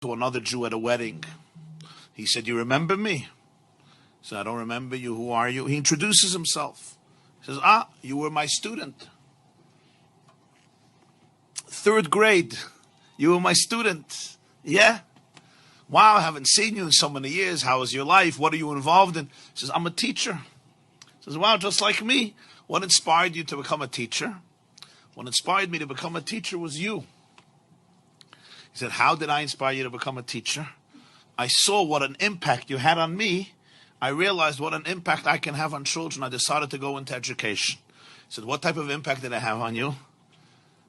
to another Jew at a wedding. He said, "You remember me?" He said, "I don't remember you. Who are you?" He introduces himself. He says, "You were my student. 3rd grade. You were my student." "Yeah. Wow, I haven't seen you in so many years. How is your life? What are you involved in?" He says, "I'm a teacher." He says, "Wow, just like me. What inspired you to become a teacher?" "What inspired me to become a teacher was you." He said, "How did I inspire you to become a teacher?" "I saw what an impact you had on me. I realized what an impact I can have on children. I decided to go into education." He said, "What type of impact did I have on you?"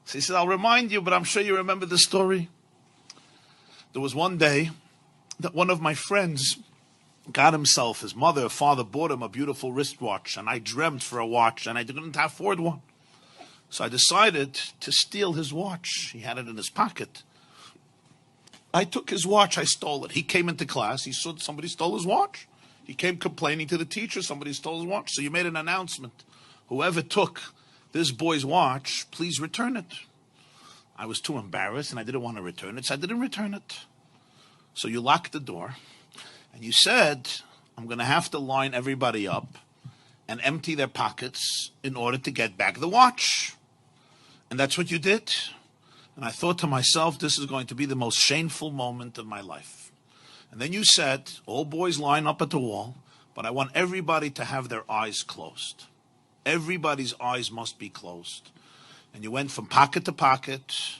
So he said, "I'll remind you, but I'm sure you remember the story." There was one day that one of my friends got himself, his mother or father bought him a beautiful wristwatch, and I dreamt for a watch, and I didn't afford one. So I decided to steal his watch. He had it in his pocket. I took his watch, I stole it. He came into class, he saw that somebody stole his watch. He came complaining to the teacher, somebody stole his watch. So you made an announcement. Whoever took this boy's watch, please return it. I was too embarrassed and I didn't want to return it, so I didn't return it. So you locked the door and you said, "I'm going to have to line everybody up and empty their pockets in order to get back the watch." And that's what you did. And I thought to myself, this is going to be the most shameful moment of my life. And then you said, "All boys line up at the wall, but I want everybody to have their eyes closed. Everybody's eyes must be closed." And you went from pocket to pocket,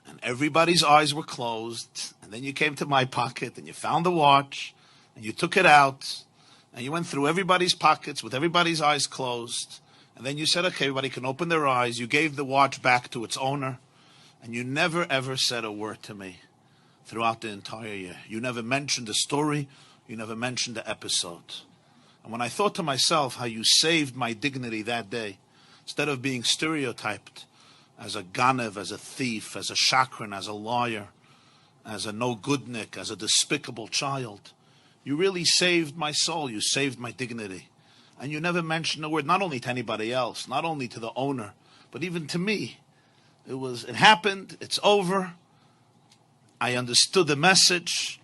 and everybody's eyes were closed. And then you came to my pocket, and you found the watch, and you took it out, and you went through everybody's pockets with everybody's eyes closed. And then you said, "Okay, everybody can open their eyes." You gave the watch back to its owner, and you never ever said a word to me throughout the entire year. You never mentioned the story. You never mentioned the episode. And when I thought to myself how you saved my dignity that day, instead of being stereotyped as a ganev, as a thief, as a shakran, as a liar, as a no-goodnik, as a despicable child, you really saved my soul. You saved my dignity. And you never mentioned a word, not only to anybody else, not only to the owner, but even to me. It happened, it's over. I understood the message.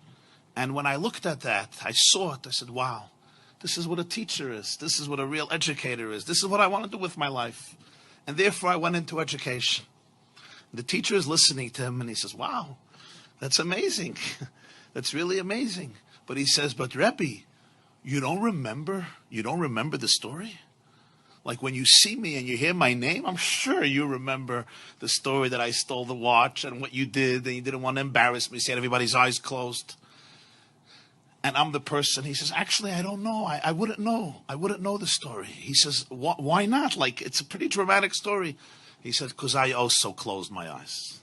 And when I looked at that, I saw it. I said, wow, this is what a teacher is. This is what a real educator is. This is what I want to do with my life. And therefore I went into education. The teacher is listening to him and he says, wow, that's amazing. That's really amazing. But he says, but Rebbe, you don't remember the story? Like when you see me and you hear my name, I'm sure you remember the story that I stole the watch and what you did, and you didn't want to embarrass me, so you had everybody's eyes closed. And I'm the person, he says, actually, I don't know. I wouldn't know. I wouldn't know the story. He says, why not? Like, it's a pretty dramatic story. He said, because I also closed my eyes.